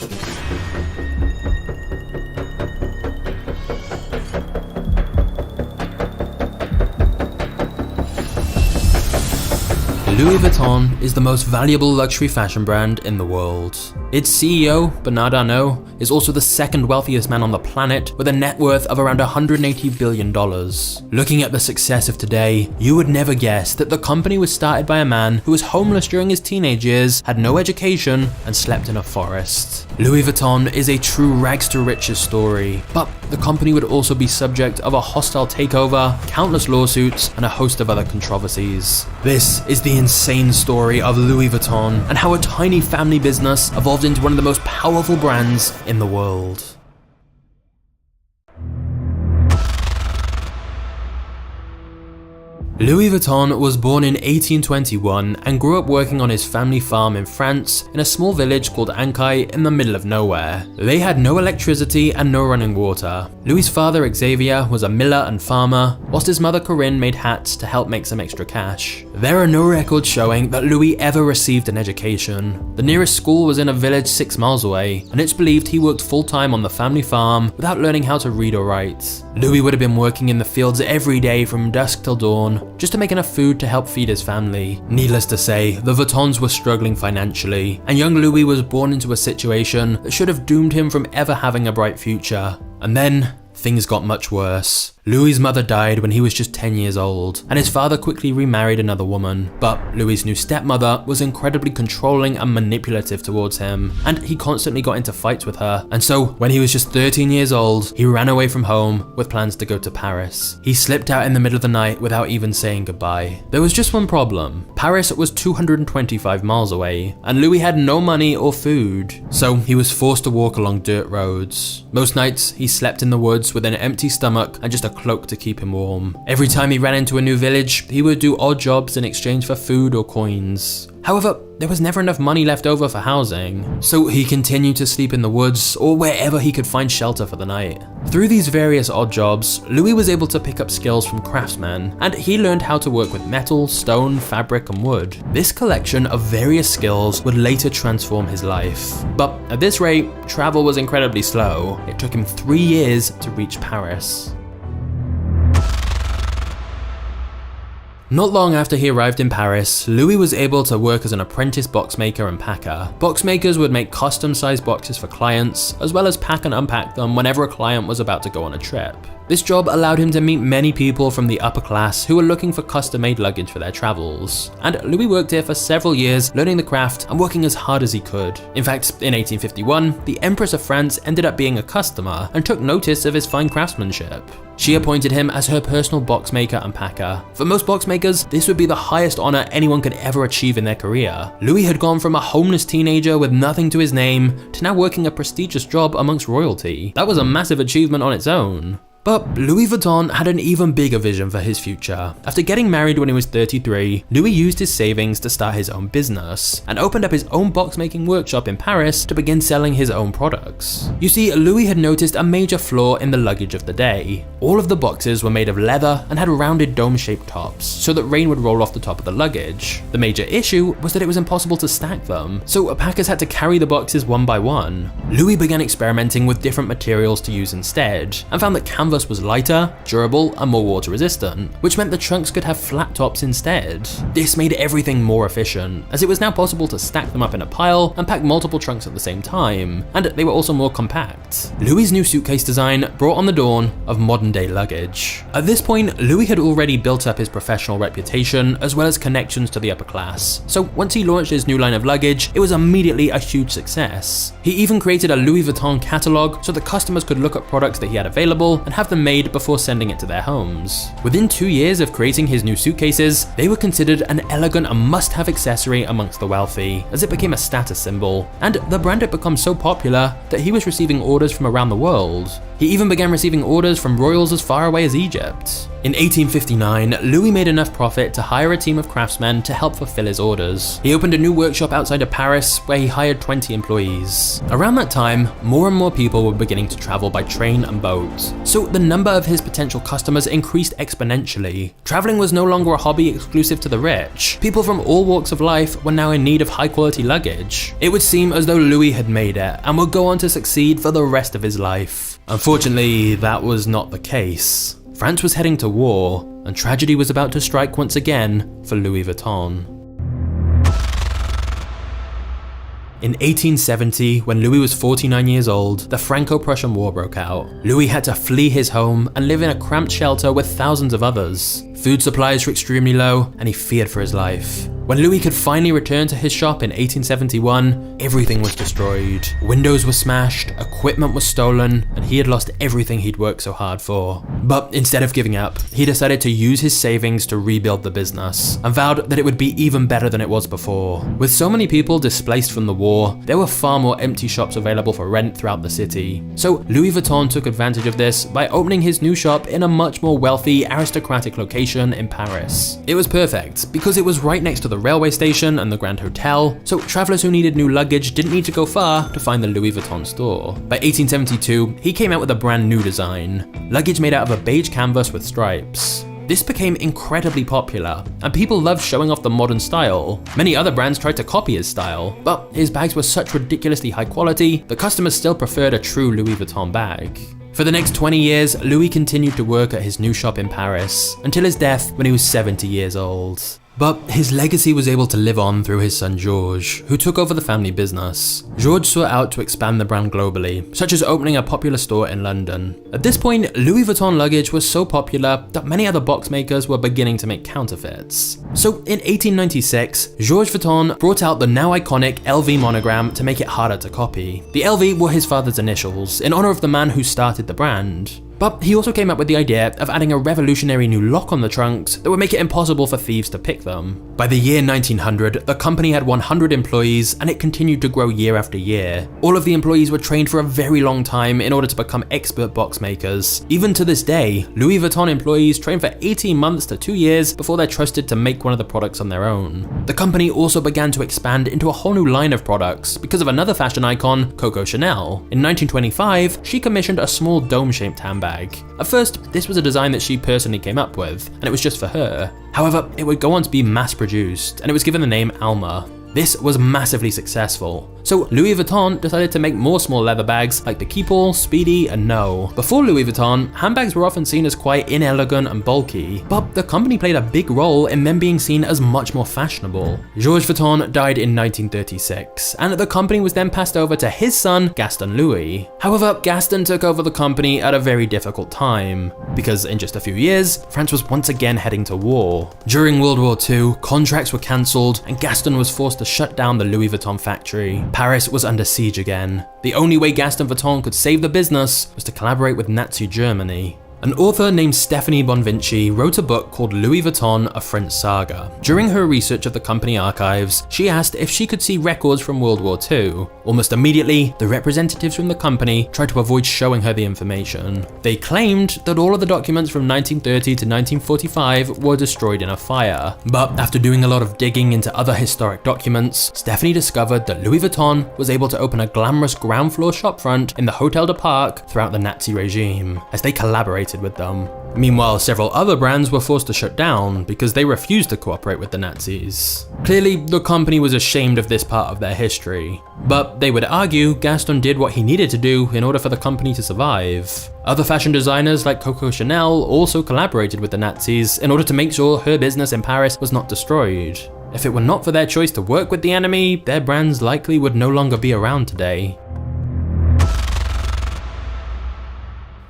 Louis Vuitton is the most valuable luxury fashion brand in the world. Its CEO, Bernard Arnault, is also the second wealthiest man on the planet with a net worth of around $180 billion. Looking at the success of today, you would never guess that the company was started by a man who was homeless during his teenage years, had no education, and slept in a forest. Louis Vuitton is a true rags to riches story, but the company would also be subject of a hostile takeover, countless lawsuits, and a host of other controversies. This is the insane story of Louis Vuitton and how a tiny family business evolved into one of the most powerful brands in the world. Louis Vuitton was born in 1821 and grew up working on his family farm in France in a small village called Ancaille in the middle of nowhere. They had no electricity and no running water. Louis' father Xavier was a miller and farmer, whilst his mother Corinne made hats to help make some extra cash. There are no records showing that Louis ever received an education. The nearest school was in a village 6 miles away, and it's believed he worked full-time on the family farm without learning how to read or write. Louis would have been working in the fields every day from dusk till dawn, just to make enough food to help feed his family. Needless to say, the Vuittons were struggling financially, and young Louis was born into a situation that should have doomed him from ever having a bright future. And then, things got much worse. Louis' mother died when he was just 10 years old, and his father quickly remarried another woman. But Louis' new stepmother was incredibly controlling and manipulative towards him, and he constantly got into fights with her. And so, when he was just 13 years old, he ran away from home with plans to go to Paris. He slipped out in the middle of the night without even saying goodbye. There was just one problem. Paris was 225 miles away, and Louis had no money or food, so he was forced to walk along dirt roads. Most nights, he slept in the woods with an empty stomach and just a cloak to keep him warm. Every time he ran into a new village, he would do odd jobs in exchange for food or coins. However, there was never enough money left over for housing, so he continued to sleep in the woods or wherever he could find shelter for the night. Through these various odd jobs, Louis was able to pick up skills from craftsmen, and he learned how to work with metal, stone, fabric, and wood. This collection of various skills would later transform his life. But at this rate, travel was incredibly slow. It took him 3 years to reach Paris. Not long after he arrived in Paris, Louis was able to work as an apprentice boxmaker and packer. Boxmakers would make custom-sized boxes for clients, as well as pack and unpack them whenever a client was about to go on a trip. This job allowed him to meet many people from the upper class who were looking for custom-made luggage for their travels. And Louis worked here for several years, learning the craft and working as hard as he could. In fact, in 1851, the Empress of France ended up being a customer and took notice of his fine craftsmanship. She appointed him as her personal boxmaker and packer. For most boxmakers, this would be the highest honor anyone could ever achieve in their career. Louis had gone from a homeless teenager with nothing to his name to now working a prestigious job amongst royalty. That was a massive achievement on its own. But Louis Vuitton had an even bigger vision for his future. After getting married when he was 33, Louis used his savings to start his own business and opened up his own boxmaking workshop in Paris to begin selling his own products. You see, Louis had noticed a major flaw in the luggage of the day. All of the boxes were made of leather and had rounded dome-shaped tops so that rain would roll off the top of the luggage. The major issue was that it was impossible to stack them, so packers had to carry the boxes one by one. Louis began experimenting with different materials to use instead and found that canvas was lighter, durable, and more water resistant, which meant the trunks could have flat tops instead. This made everything more efficient, as it was now possible to stack them up in a pile and pack multiple trunks at the same time, and they were also more compact. Louis' new suitcase design brought on the dawn of modern-day luggage. At this point, Louis had already built up his professional reputation as well as connections to the upper class, so once he launched his new line of luggage, it was immediately a huge success. He even created a Louis Vuitton catalog so that customers could look at products that he had available and have them made before sending it to their homes. Within 2 years of creating his new suitcases, they were considered an elegant and must-have accessory amongst the wealthy, as it became a status symbol, and the brand had become so popular that he was receiving orders from around the world. He even began receiving orders from royals as far away as Egypt. In 1859, Louis made enough profit to hire a team of craftsmen to help fulfill his orders. He opened a new workshop outside of Paris where he hired 20 employees. Around that time, more and more people were beginning to travel by train and boat, so the number of his potential customers increased exponentially. Traveling was no longer a hobby exclusive to the rich. People from all walks of life were now in need of high quality luggage. It would seem as though Louis had made it and would go on to succeed for the rest of his life. Unfortunately, that was not the case. France was heading to war, and tragedy was about to strike once again for Louis Vuitton. In 1870, when Louis was 49 years old, the Franco-Prussian War broke out. Louis had to flee his home and live in a cramped shelter with thousands of others. Food supplies were extremely low, and he feared for his life. When Louis could finally return to his shop in 1871, everything was destroyed. Windows were smashed, equipment was stolen, and he had lost everything he'd worked so hard for. But instead of giving up, he decided to use his savings to rebuild the business, and vowed that it would be even better than it was before. With so many people displaced from the war, there were far more empty shops available for rent throughout the city. So Louis Vuitton took advantage of this by opening his new shop in a much more wealthy, aristocratic location in Paris. It was perfect, because it was right next to the railway station and the Grand Hotel, so travelers who needed new luggage didn't need to go far to find the Louis Vuitton store. By 1872, he came out with a brand new design, luggage made out of a beige canvas with stripes. This became incredibly popular, and people loved showing off the modern style. Many other brands tried to copy his style, but his bags were such ridiculously high quality that customers still preferred a true Louis Vuitton bag. For the next 20 years, Louis continued to work at his new shop in Paris, until his death when he was 70 years old. But his legacy was able to live on through his son Georges, who took over the family business. Georges sought out to expand the brand globally, such as opening a popular store in London. At this point, Louis Vuitton luggage was so popular that many other box makers were beginning to make counterfeits. So in 1896, Georges Vuitton brought out the now iconic LV monogram to make it harder to copy. The LV were his father's initials, in honor of the man who started the brand. But he also came up with the idea of adding a revolutionary new lock on the trunks that would make it impossible for thieves to pick them. By the year 1900, the company had 100 employees, and it continued to grow year after year. All of the employees were trained for a very long time in order to become expert box makers. Even to this day, Louis Vuitton employees train for 18 months to 2 years before they're trusted to make one of the products on their own. The company also began to expand into a whole new line of products because of another fashion icon, Coco Chanel. In 1925, she commissioned a small dome-shaped handbag. At first, this was a design that she personally came up with, and it was just for her. However, it would go on to be mass-produced, and it was given the name Alma. This was massively successful, so Louis Vuitton decided to make more small leather bags like the Keepall, Speedy, and No. Before Louis Vuitton, handbags were often seen as quite inelegant and bulky, but the company played a big role in them being seen as much more fashionable. Georges Vuitton died in 1936, and the company was then passed over to his son, Gaston Louis. However, Gaston took over the company at a very difficult time, because in just a few years, France was once again heading to war. During World War II, contracts were cancelled, and Gaston was forced to shut down the Louis Vuitton factory. Paris was under siege again. The only way Gaston Vuitton could save the business was to collaborate with Nazi Germany. An author named Stephanie Bonvinci wrote a book called Louis Vuitton, A French Saga. During her research of the company archives, she asked if she could see records from World War II. Almost immediately, the representatives from the company tried to avoid showing her the information. They claimed that all of the documents from 1930 to 1945 were destroyed in a fire. But after doing a lot of digging into other historic documents, Stephanie discovered that Louis Vuitton was able to open a glamorous ground floor shopfront in the Hotel de Parc throughout the Nazi regime, as they collaborated with them. Meanwhile, several other brands were forced to shut down because they refused to cooperate with the Nazis. Clearly, the company was ashamed of this part of their history, but they would argue Gaston did what he needed to do in order for the company to survive. Other fashion designers like Coco Chanel also collaborated with the Nazis in order to make sure her business in Paris was not destroyed. If it were not for their choice to work with the enemy, their brands likely would no longer be around today.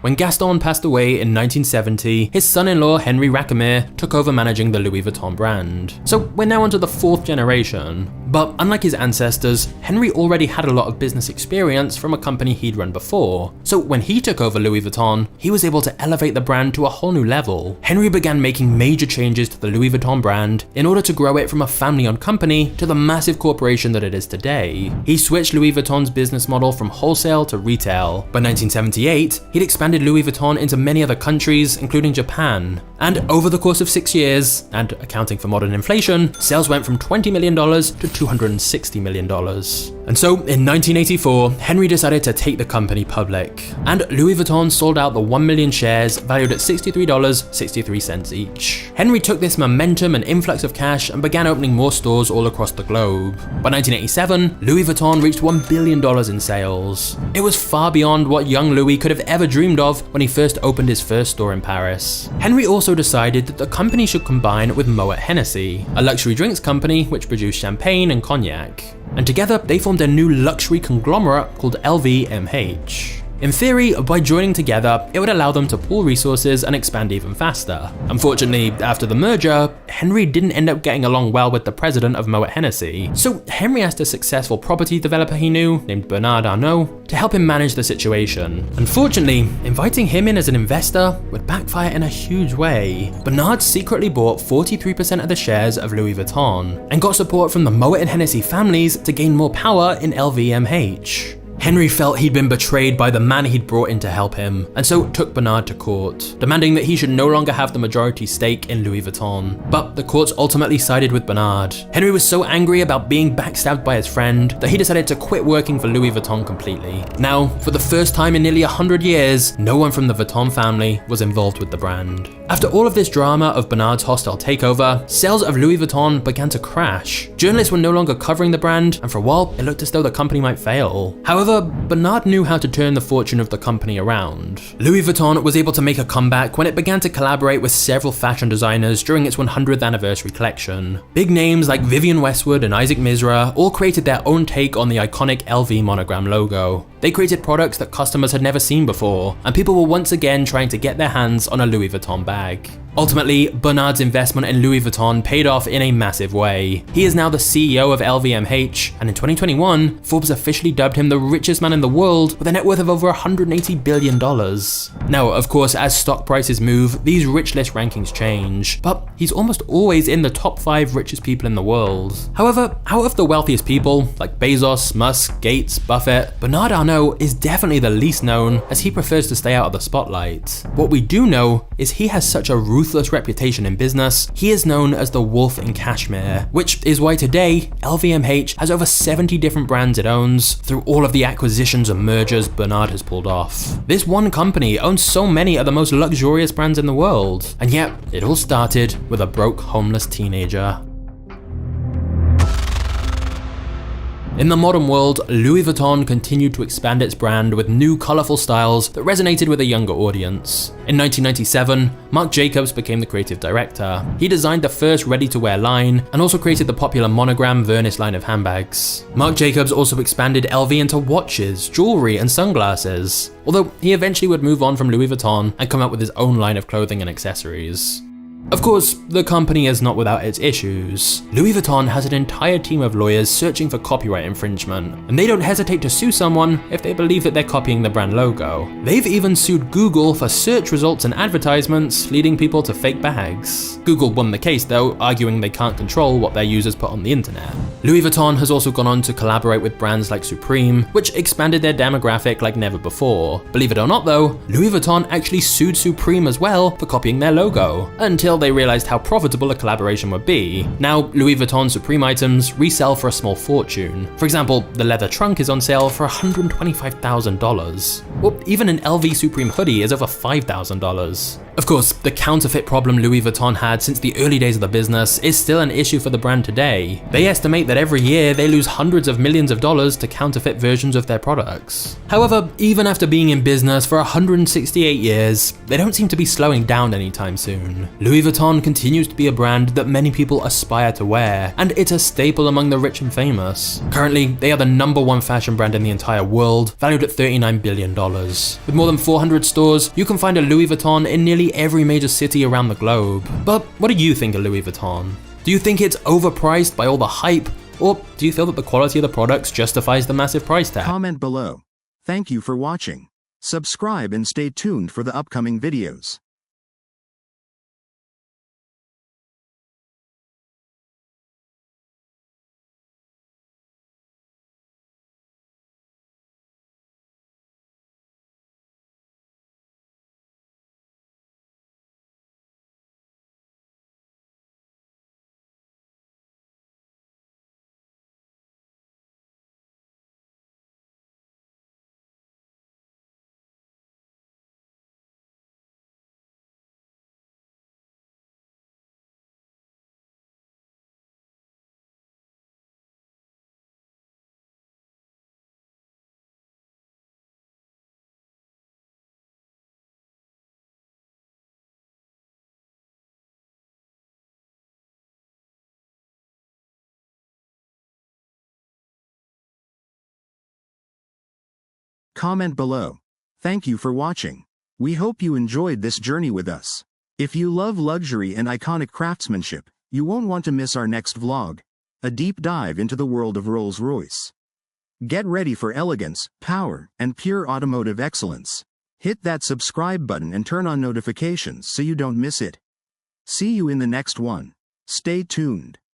When Gaston passed away in 1970, his son-in-law Henri Racamire took over managing the Louis Vuitton brand. So we're now onto the 4th generation. But unlike his ancestors, Henri already had a lot of business experience from a company he'd run before. So when he took over Louis Vuitton, he was able to elevate the brand to a whole new level. Henri began making major changes to the Louis Vuitton brand in order to grow it from a family-owned company to the massive corporation that it is today. He switched Louis Vuitton's business model from wholesale to retail. By 1978, he'd expanded Louis Vuitton into many other countries, including Japan. And over the course of 6 years, and accounting for modern inflation, sales went from $20 million to $260 million. And so, in 1984, Henry decided to take the company public, and Louis Vuitton sold out the 1 million shares valued at $63.63 each. Henry took this momentum and influx of cash and began opening more stores all across the globe. By 1987, Louis Vuitton reached $1 billion in sales. It was far beyond what young Louis could have ever dreamed of when he first opened his first store in Paris. Henry also decided that the company should combine with Moet Hennessy, a luxury drinks company which produced champagne and cognac. And together, they formed a new luxury conglomerate called LVMH. In theory, by joining together, it would allow them to pool resources and expand even faster. Unfortunately, after the merger, Henry didn't end up getting along well with the president of Moet Hennessy, so Henry asked a successful property developer he knew, named Bernard Arnault, to help him manage the situation. Unfortunately, inviting him in as an investor would backfire in a huge way. Bernard secretly bought 43% of the shares of Louis Vuitton, and got support from the Moet and Hennessy families to gain more power in LVMH. Henry felt he'd been betrayed by the man he'd brought in to help him, and so took Bernard to court, demanding that he should no longer have the majority stake in Louis Vuitton. But the courts ultimately sided with Bernard. Henry was so angry about being backstabbed by his friend that he decided to quit working for Louis Vuitton completely. Now, for the first time in nearly 100 years, no one from the Vuitton family was involved with the brand. After all of this drama of Bernard's hostile takeover, sales of Louis Vuitton began to crash. Journalists were no longer covering the brand, and for a while, it looked as though the company might fail. However, Bernard knew how to turn the fortune of the company around. Louis Vuitton was able to make a comeback when it began to collaborate with several fashion designers during its 100th anniversary collection. Big names like Vivienne Westwood and Isaac Mizrahi all created their own take on the iconic LV monogram logo. They created products that customers had never seen before, and people were once again trying to get their hands on a Louis Vuitton bag. Ultimately, Bernard's investment in Louis Vuitton paid off in a massive way. He is now the CEO of LVMH, and in 2021, Forbes officially dubbed him the richest man in the world with a net worth of over $180 billion. Now, of course, as stock prices move, these rich list rankings change, but he's almost always in the top 5 richest people in the world. However, out of the wealthiest people, like Bezos, Musk, Gates, Buffett, Bernard Arnault is definitely the least known, as he prefers to stay out of the spotlight. What we do know is he has such a ruthless reputation in business. He is known as the Wolf in Cashmere, which is why today LVMH has over 70 different brands it owns through all of the acquisitions and mergers Bernard has pulled off. This one company owns so many of the most luxurious brands in the world, and yet it all started with a broke, homeless teenager. In the modern world, Louis Vuitton continued to expand its brand with new colourful styles that resonated with a younger audience. In 1997, Marc Jacobs became the creative director. He designed the first ready-to-wear line and also created the popular monogram Vernus line of handbags. Marc Jacobs also expanded LV into watches, jewellery and sunglasses, although he eventually would move on from Louis Vuitton and come out with his own line of clothing and accessories. Of course, the company is not without its issues. Louis Vuitton has an entire team of lawyers searching for copyright infringement, and they don't hesitate to sue someone if they believe that they're copying the brand logo. They've even sued Google for search results and advertisements, leading people to fake bags. Google won the case though, arguing they can't control what their users put on the internet. Louis Vuitton has also gone on to collaborate with brands like Supreme, which expanded their demographic like never before. Believe it or not though, Louis Vuitton actually sued Supreme as well for copying their logo, until they realized how profitable a collaboration would be. Now, Louis Vuitton Supreme items resell for a small fortune. For example, the leather trunk is on sale for $125,000. Or even an LV Supreme hoodie is over $5,000. Of course, the counterfeit problem Louis Vuitton had since the early days of the business is still an issue for the brand today. They estimate that every year they lose hundreds of millions of dollars to counterfeit versions of their products. However, even after being in business for 168 years, they don't seem to be slowing down anytime soon. Louis Vuitton continues to be a brand that many people aspire to wear, and it's a staple among the rich and famous. Currently, they are the #1 fashion brand in the entire world, valued at $39 billion. With more than 400 stores, you can find a Louis Vuitton in nearly every major city around the globe. But what do you think of Louis Vuitton? Do you think it's overpriced by all the hype, or do you feel that the quality of the products justifies the massive price tag? Comment below. Thank you for watching. Subscribe and stay tuned for the upcoming videos. comment below. Thank you for watching. We hope you enjoyed this journey with us. If you love luxury and iconic craftsmanship, you won't want to miss our next vlog, a deep dive into the world of Rolls-Royce. Get ready for elegance, power, and pure automotive excellence. Hit that subscribe button and turn on notifications so you don't miss it. See you in the next one. Stay tuned.